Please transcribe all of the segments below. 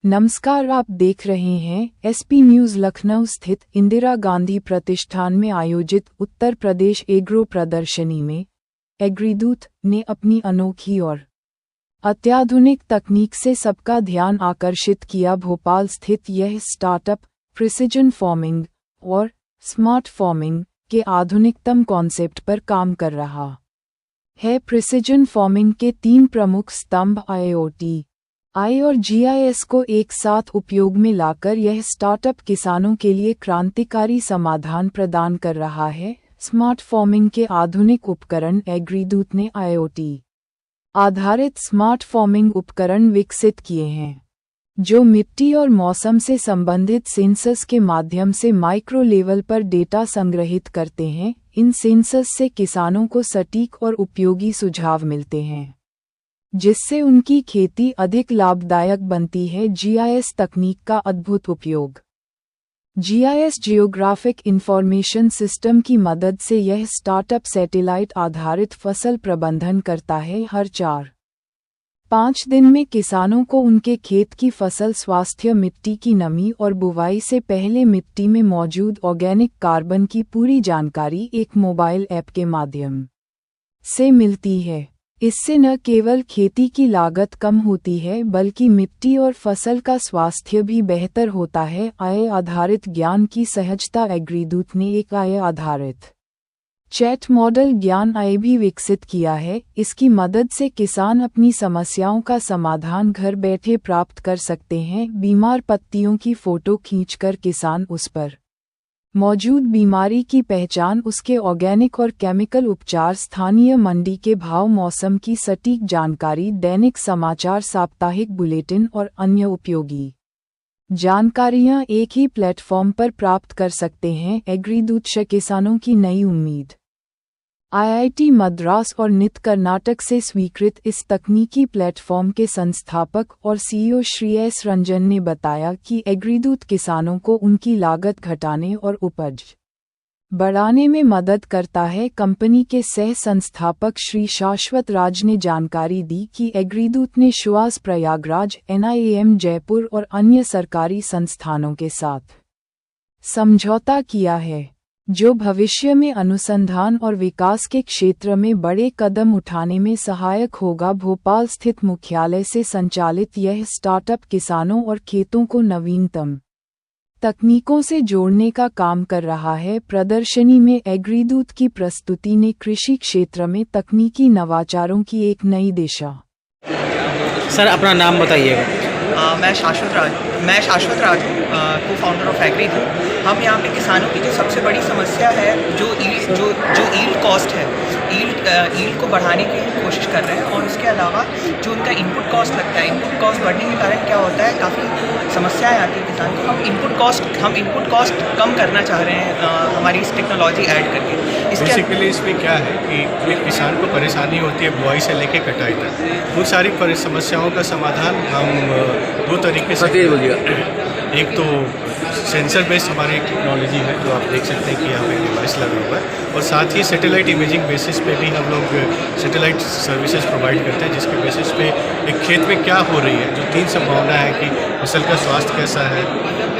नमस्कार, आप देख रहे हैं एसपी न्यूज लखनऊ स्थित इंदिरा गांधी प्रतिष्ठान में आयोजित उत्तर प्रदेश एग्रो प्रदर्शनी में एग्रीदूत ने अपनी अनोखी और अत्याधुनिक तकनीक से सबका ध्यान आकर्षित किया। भोपाल स्थित यह स्टार्टअप प्रिसिजन फार्मिंग और स्मार्ट फार्मिंग के आधुनिकतम कॉन्सेप्ट पर काम कर रहा है। प्रिसिजन फार्मिंग के 3 प्रमुख स्तंभ IoT और GIS को एक साथ उपयोग में लाकर यह स्टार्टअप किसानों के लिए क्रांतिकारी समाधान प्रदान कर रहा है। स्मार्ट फार्मिंग के आधुनिक उपकरण एग्रीदूत ने IoT आधारित स्मार्ट फार्मिंग उपकरण विकसित किए हैं, जो मिट्टी और मौसम से संबंधित सेंसर्स के माध्यम से माइक्रो लेवल पर डेटा संग्रहित करते हैं। इन सेंसर्स से किसानों को सटीक और उपयोगी सुझाव मिलते हैं, जिससे उनकी खेती अधिक लाभदायक बनती है। GIS तकनीक का अद्भुत उपयोग। GIS जियोग्राफिक इंफॉर्मेशन सिस्टम की मदद से यह स्टार्टअप सैटेलाइट आधारित फसल प्रबंधन करता है। हर 4-5 दिन में किसानों को उनके खेत की फसल स्वास्थ्य, मिट्टी की नमी और बुवाई से पहले मिट्टी में मौजूद ऑर्गेनिक कार्बन की पूरी जानकारी एक मोबाइल ऐप के माध्यम से मिलती है। इससे न केवल खेती की लागत कम होती है, बल्कि मिट्टी और फसल का स्वास्थ्य भी बेहतर होता है। AI आधारित ज्ञान की सहजता। एग्रीदूत ने एक AI आधारित चैट मॉडल ज्ञान AI भी विकसित किया है। इसकी मदद से किसान अपनी समस्याओं का समाधान घर बैठे प्राप्त कर सकते हैं। बीमार पत्तियों की फोटो खींचकर किसान उस पर मौजूद बीमारी की पहचान, उसके ऑर्गेनिक और केमिकल उपचार, स्थानीय मंडी के भाव, मौसम की सटीक जानकारी, दैनिक समाचार, साप्ताहिक बुलेटिन और अन्य उपयोगी जानकारियां एक ही प्लेटफॉर्म पर प्राप्त कर सकते हैं। एग्रीदूत से किसानों की नई उम्मीद। IIT मद्रास और नित कर्नाटक से स्वीकृत इस तकनीकी प्लेटफॉर्म के संस्थापक और CEO श्री S. रंजन ने बताया कि एग्रीदूत किसानों को उनकी लागत घटाने और उपज बढ़ाने में मदद करता है। कंपनी के सह संस्थापक श्री शाश्वत राज ने जानकारी दी कि एग्रीदूत ने शुआस प्रयागराज, NIAM जयपुर और अन्य सरकारी संस्थानों के साथ समझौता किया है, जो भविष्य में अनुसंधान और विकास के क्षेत्र में बड़े कदम उठाने में सहायक होगा। भोपाल स्थित मुख्यालय से संचालित यह स्टार्टअप किसानों और खेतों को नवीनतम तकनीकों से जोड़ने का काम कर रहा है। प्रदर्शनी में एग्रीदूत की प्रस्तुति ने कृषि क्षेत्र में तकनीकी नवाचारों की एक नई दिशा। सर, अपना नाम बताइएगा। मैं शाश्वत राज हूँ, को फाउंडर ऑफ एग्रीदूत। हम यहाँ पे किसानों की जो सबसे बड़ी समस्या है, जो ईल्ड कॉस्ट है, ईल्ड को बढ़ाने की कोशिश कर रहे हैं। और उसके अलावा जो उनका इनपुट कॉस्ट लगता है, इनपुट कॉस्ट बढ़ने के कारण क्या होता है, काफ़ी समस्याएं आती है किसान को। हम इनपुट कॉस्ट कम करना चाह रहे हैं हमारी इस टेक्नोलॉजी ऐड करके। बेसिकली इसमें क्या है कि किसान को परेशानी होती है बुआई से लेके कटाई तक। उन सारी समस्याओं का समाधान हम 2 तरीके से। एक तो सेंसर बेस्ड हमारी टेक्नोलॉजी है, जो आप देख सकते हैं कि यहाँ पे डिवाइस लगा हुआ है, और साथ ही सैटेलाइट इमेजिंग बेसिस पे भी हम लोग सैटेलाइट सर्विसेज प्रोवाइड करते हैं, जिसके बेसिस पे एक खेत में क्या हो रही है, जो 3 संभावना है कि फसल का स्वास्थ्य कैसा है,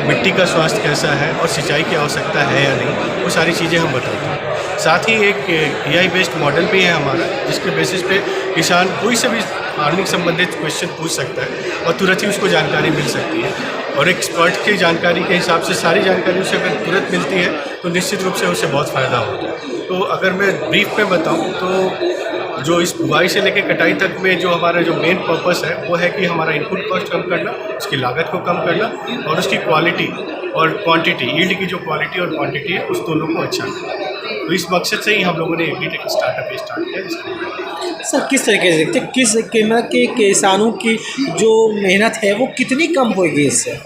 मिट्टी का स्वास्थ्य कैसा है और सिंचाई की आवश्यकता है या नहीं, वो सारी चीज़ें हम बताते हैं। साथ ही एक AI बेस्ड मॉडल भी है हमारा, जिसके बेसिस पे किसान कोई से भी फार्मिंग संबंधित क्वेश्चन पूछ सकता है और तुरंत ही उसको जानकारी मिल सकती है। और एक्सपर्ट की जानकारी के हिसाब से सारी जानकारी उसे अगर तुरंत मिलती है तो निश्चित रूप से उसे बहुत फ़ायदा होता है। तो अगर मैं ब्रीफ में बताऊं तो जो इस बुआई से लेकर कटाई तक में जो हमारा जो मेन पर्पस है, वो है कि हमारा इनपुट कॉस्ट कम करना, उसकी लागत को कम करना और उसकी क्वालिटी और क्वांटिटी, यील्ड की जो क्वालिटी और क्वांटिटी है, उस दोनों को अच्छा करना। तो इस मकसद से ही हम लोगों ने एग्रीटेक स्टार्टअप स्टार्ट किया। सर, किस तरीके से देखते हैं, किस कीमत के किसानों की जो मेहनत है वो कितनी कम होगी इससे?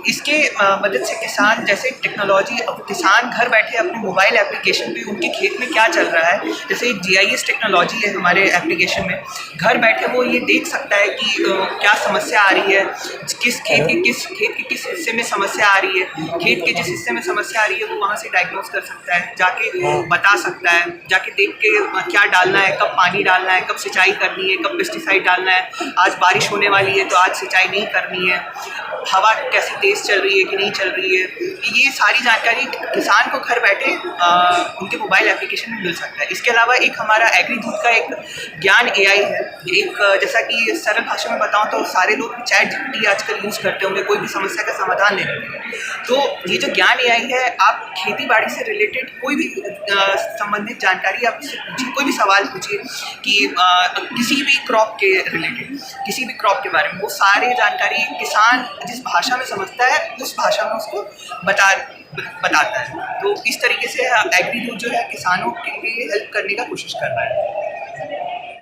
इसके मदद से किसान, जैसे टेक्नोलॉजी, अब किसान घर बैठे अपने मोबाइल एप्लीकेशन पे उनके खेत में क्या चल रहा है, जैसे GIS टेक्नोलॉजी है हमारे एप्लीकेशन में, घर बैठे वो ये देख सकता है कि क्या समस्या आ रही है, किस खेत के किस हिस्से में समस्या आ रही है, खेत के जिस हिस्से में समस्या आ रही है वो वहाँ से डायग्नोस कर सकता है, जाके बता सकता है, जाके देख के क्या डालना है, कब पानी डालना है, कब सिंचाई करनी है, कब पेस्टिसाइड डालना है, आज बारिश होने वाली है तो आज सिंचाई नहीं करनी है। हवा कैसी तेज़ चल रही है कि नहीं चल रही है, ये सारी जानकारी किसान को घर बैठे उनके मोबाइल एप्लीकेशन में मिल सकता है। इसके अलावा एक हमारा एग्रीदूत का एक ज्ञान AI है। एक जैसा कि सरल भाषा में बताऊं तो सारे लोग ChatGPT आजकल यूज़ करते होंगे कोई भी समस्या का समाधान लेने के लिए। तो ये जो ज्ञान AI है, आप खेती बाड़ी से रिलेटेड कोई भी संबंधित जानकारी आप इससे पूछिए, कोई भी सवाल पूछिए कि किसी भी क्रॉप के रिलेटेड, किसी भी क्रॉप के बारे में, वो सारी जानकारी किसान जिस भाषा में समझता है उस भाषा में उसको बताता है। तो इस तरीके से एग्रीदूत जो है किसानों के लिए हेल्प करने का कोशिश कर रहा है।